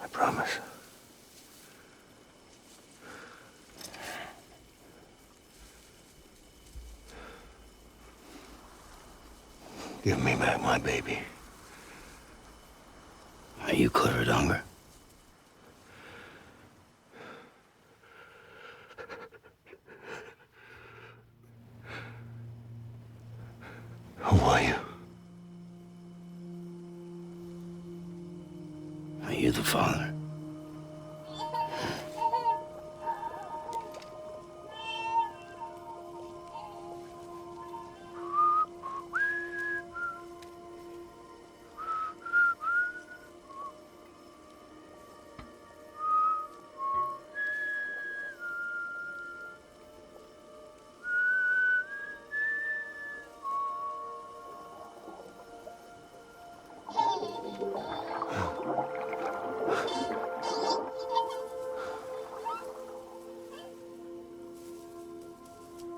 I promise. Give me back my baby. Are you clever, Donger? Who are you? Are you the father?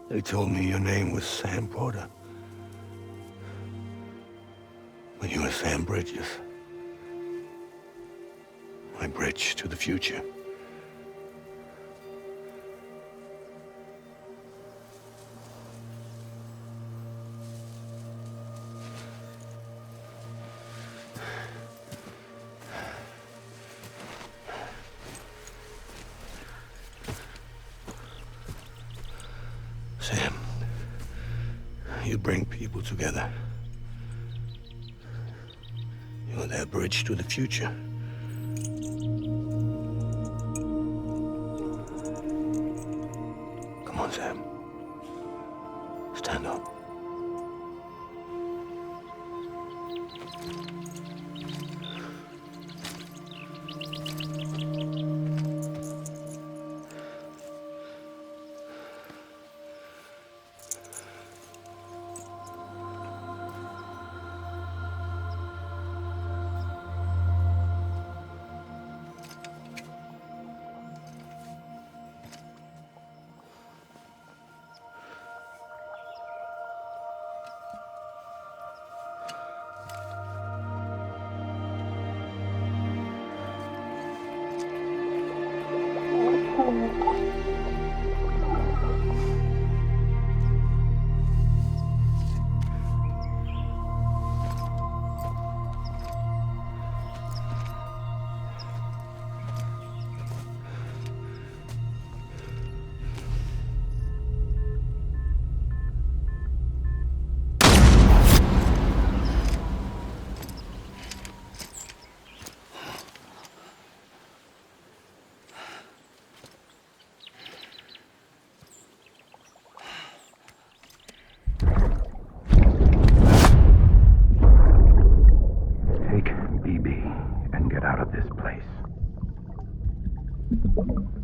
They told me your name was Sam Porter. But you were Sam Bridges. My bridge to the future. Sam, you bring people together. You're their bridge to the future. Come on, Sam. Stand up.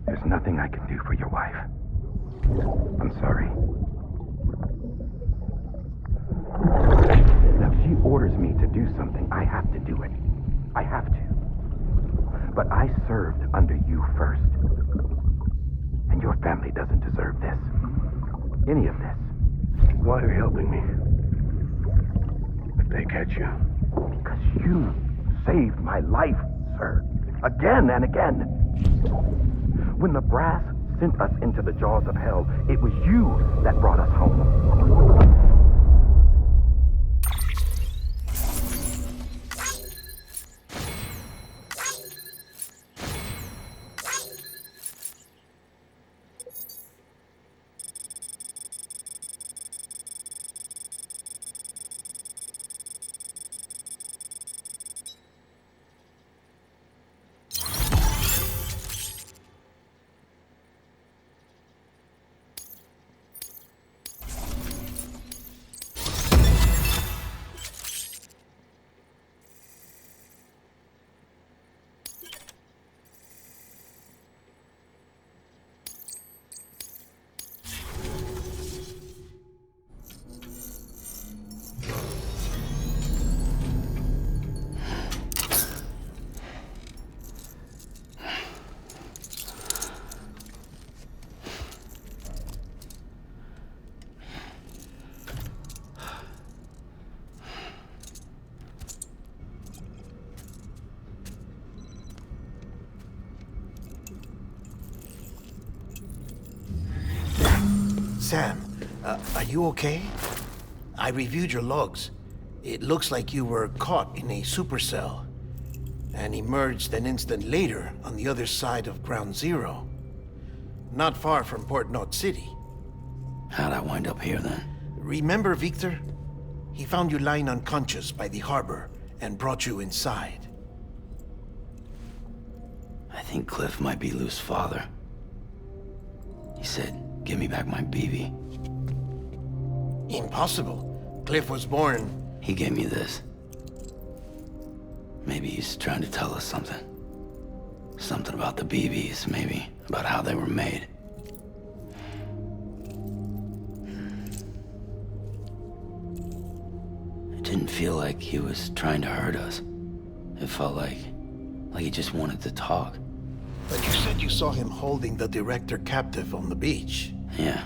There's nothing I can do for your wife. I'm sorry. Now, if she orders me to do something, I have to do it. I have to. But I served under you first. And your family doesn't deserve this. Any of this. Why are you helping me? If they catch you. Because you saved my life, sir. Again and again. When the brass sent us into the jaws of hell, it was you that brought us home. Sam, are you okay? I reviewed your logs. It looks like you were caught in a supercell and emerged an instant later on the other side of Ground Zero. Not far from Port Knot City. How'd I wind up here then? Remember Victor? He found you lying unconscious by the harbor and brought you inside. I think Cliff might be Lou's father. He said, give me back my BB. Impossible. Cliff was born... He gave me this. Maybe he's trying to tell us something. Something about the BBs, maybe. About how they were made. It didn't feel like he was trying to hurt us. It felt like he just wanted to talk. But you said you saw him holding the director captive on the beach. Yeah.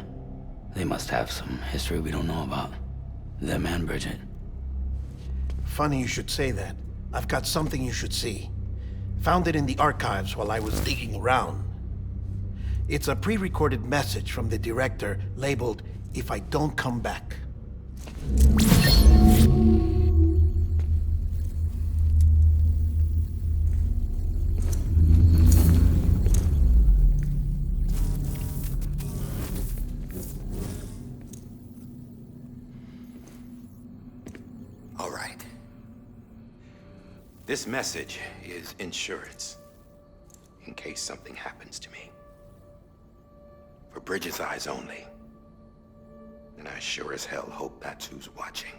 They must have some history we don't know about. Them and Bridget. Funny you should say that. I've got something you should see. Found it in the archives while I was digging around. It's a pre-recorded message from the director labeled, "If I don't come back." All right. This message is insurance, in case something happens to me. For Bridget's eyes only. And I sure as hell hope that's who's watching.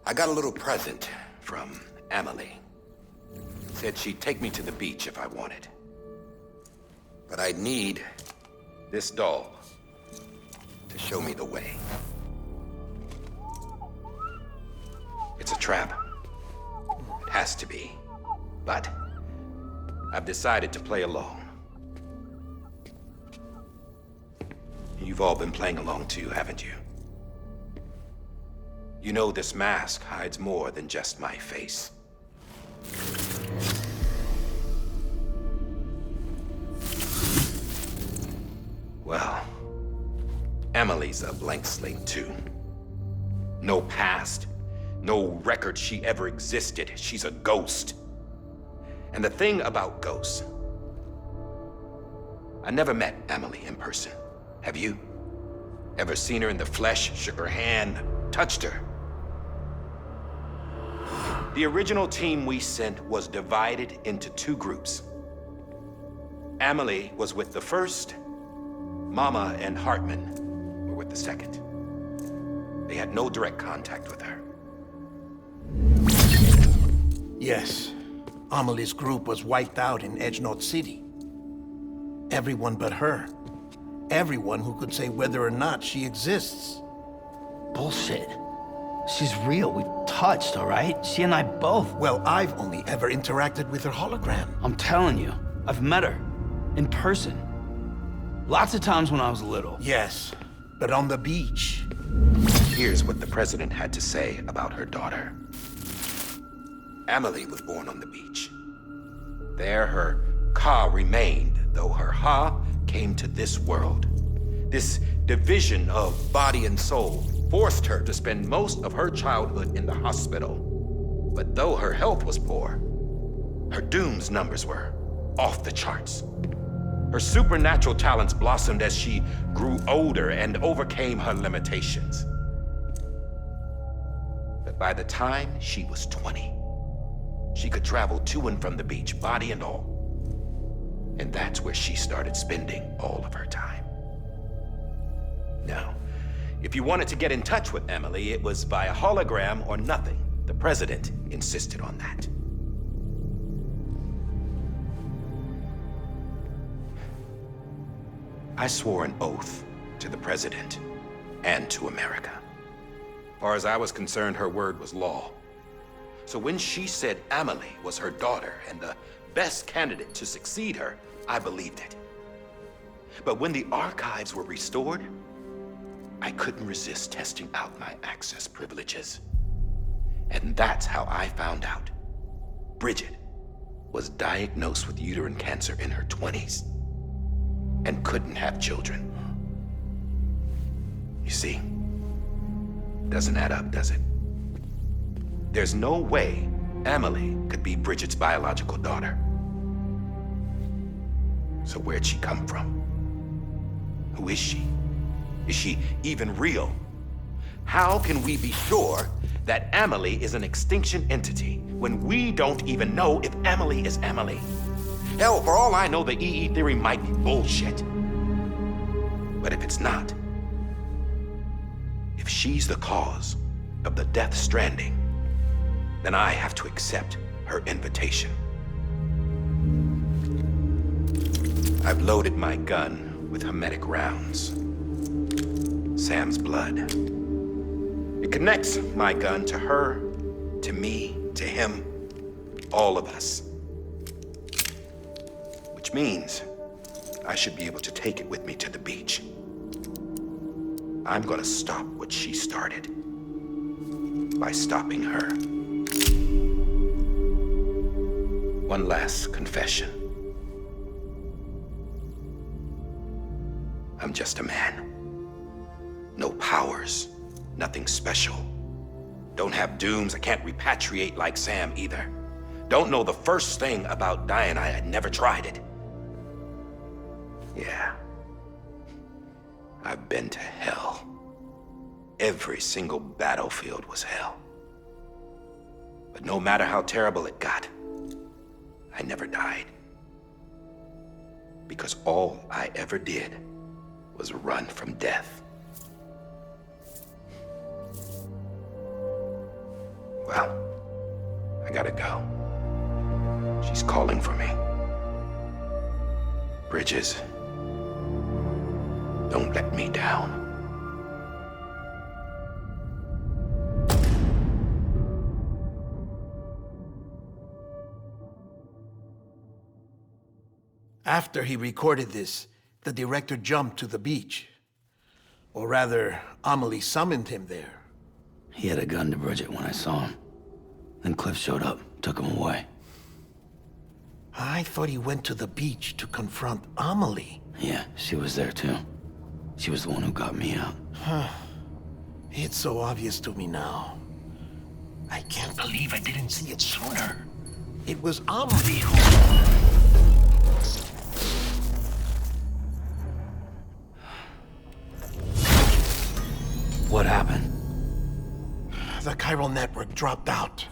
I got a little present from Emily. Said she'd take me to the beach if I wanted. But I'd need this doll to show me the way. It's a trap. It has to be. But I've decided to play along. You've all been playing along too, haven't you? You know this mask hides more than just my face. Well, Emily's a blank slate too. No past. No record she ever existed. She's a ghost. And the thing about ghosts, I never met Emily in person. Have you? Ever seen her in the flesh, shook her hand, touched her? The original team we sent was divided into two groups. Emily was with the first. Mama and Hartman were with the second. They had no direct contact with her. Yes. Amelie's group was wiped out in Edge Knot City. Everyone but her. Everyone who could say whether or not she exists. Bullshit. She's real. We touched, all right? She and I both. Well, I've only ever interacted with her hologram. I'm telling you, I've met her. In person. Lots of times when I was little. Yes, but on the beach. Here's what the president had to say about her daughter. Emily was born on the beach. There her Ka remained, though her Ha came to this world. This division of body and soul forced her to spend most of her childhood in the hospital. But though her health was poor, her Doom's numbers were off the charts. Her supernatural talents blossomed as she grew older and overcame her limitations. But by the time she was 20, she could travel to and from the beach, body and all. And that's where she started spending all of her time. Now, if you wanted to get in touch with Emily, it was via hologram or nothing. The president insisted on that. I swore an oath to the president and to America. As far as I was concerned, her word was law. So when she said Emily was her daughter and the best candidate to succeed her, I believed it. But when the archives were restored, I couldn't resist testing out my access privileges. And that's how I found out Bridget was diagnosed with uterine cancer in her 20s. and couldn't have children. You see, doesn't add up, does it? There's no way Amelie could be Bridget's biological daughter. So where'd she come from? Who is she? Is she even real? How can we be sure that Amelie is an extinction entity when we don't even know if Amelie is Amelie? Hell, for all I know, the EE theory might be bullshit. But if it's not, if she's the cause of the death stranding, then I have to accept her invitation. I've loaded my gun with hermetic rounds. Sam's blood. It connects my gun to her, to me, to him, all of us. Which means I should be able to take it with me to the beach. I'm gonna stop what she started by stopping her. One last confession. I'm just a man. No powers, nothing special. Don't have dooms, I can't repatriate like Sam either. Don't know the first thing about dying, I had never tried it. Yeah. I've been to hell. Every single battlefield was hell. But no matter how terrible it got, I never died. Because all I ever did was run from death. Well, I gotta go. She's calling for me. Bridges, don't let me down. After he recorded this, the director jumped to the beach. Or rather, Amelie summoned him there. He had a gun to Bridget when I saw him. Then Cliff showed up, took him away. I thought he went to the beach to confront Amelie. Yeah, she was there too. She was the one who got me out. It's so obvious to me now. I can't believe I didn't see it sooner. It was Amelie who... What happened? The chiral network dropped out.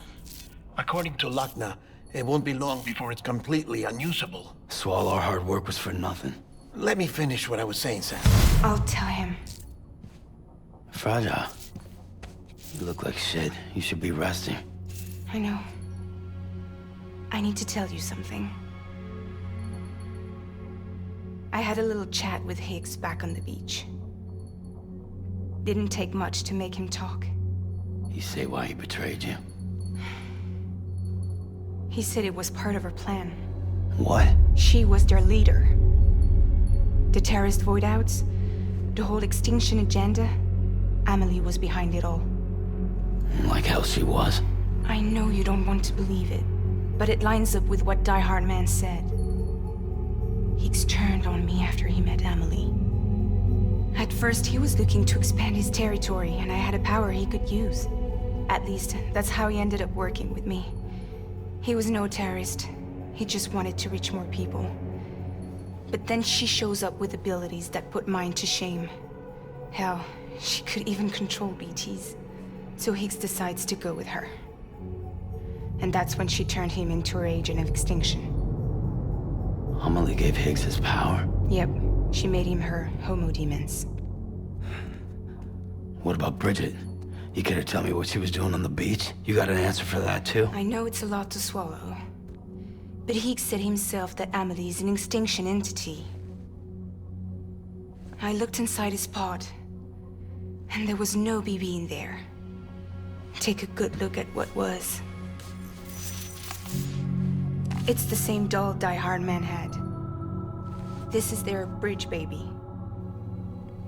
According to Luckna, it won't be long before it's completely unusable. So all our hard work was for nothing. Let me finish what I was saying, Sam. I'll tell him. Fragile. You look like shit. You should be resting. I know. I need to tell you something. I had a little chat with Higgs back on the beach. Didn't take much to make him talk. You say why he betrayed you? He said it was part of her plan. What? She was their leader. The terrorist voidouts, the whole extinction agenda, Amelie was behind it all. Like hell she was. I know you don't want to believe it, but it lines up with what Die Hard Man said. Higgs turned on me after he met Amelie. At first, he was looking to expand his territory, and I had a power he could use. At least, that's how he ended up working with me. He was no terrorist. He just wanted to reach more people. But then she shows up with abilities that put mine to shame. Hell, she could even control BTs. So Higgs decides to go with her. And that's when she turned him into her agent of extinction. Amelie gave Higgs his power? Yep, she made him her Homo Demens. What about Bridget? You care to tell me what she was doing on the beach? You got an answer for that too? I know it's a lot to swallow. But Higgs said himself that Amelie is an extinction entity. I looked inside his pod, and there was no BB in there. Take a good look at what was. It's the same doll Die Hard Man had. This is their bridge baby.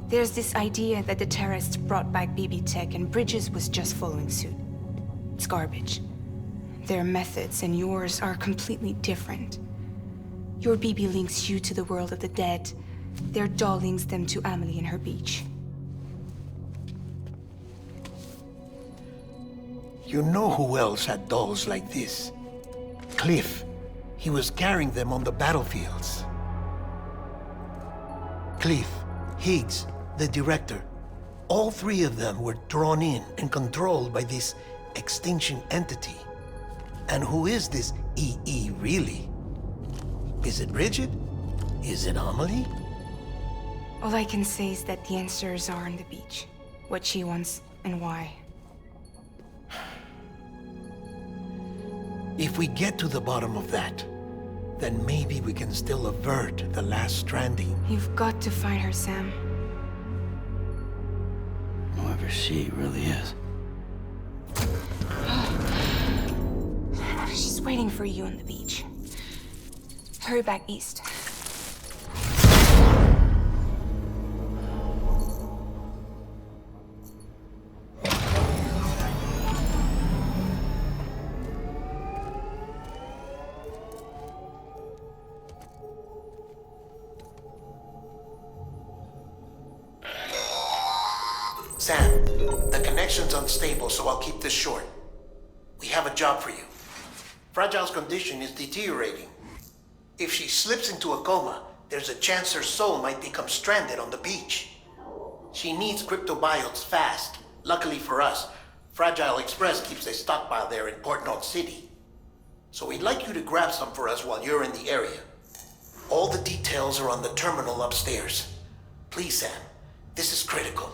There's this idea that the terrorists brought back BB tech and Bridges was just following suit. It's garbage. Their methods and yours are completely different. Your BB links you to the world of the dead, Their doll links them to Amelie and her beach. You know who else had dolls like this? Cliff. He was carrying them on the battlefields. Cliff, Higgs, the director. All three of them were drawn in and controlled by this extinction entity. And who is this EE really? Is it Bridget? Is it Amelie? All I can say is that the answers are on the beach. What she wants and why. If we get to the bottom of that, then maybe we can still avert the last stranding. You've got to find her, Sam. Whoever she really is. She's waiting for you on the beach. Hurry back east. Sam, the connection's unstable, so I'll keep this short. We have a job for you. Fragile's condition is deteriorating. If she slips into a coma, there's a chance her soul might become stranded on the beach. She needs cryptobiotes fast. Luckily for us, Fragile Express keeps a stockpile there in Port North City. So we'd like you to grab some for us while you're in the area. All the details are on the terminal upstairs. Please, Sam, this is critical.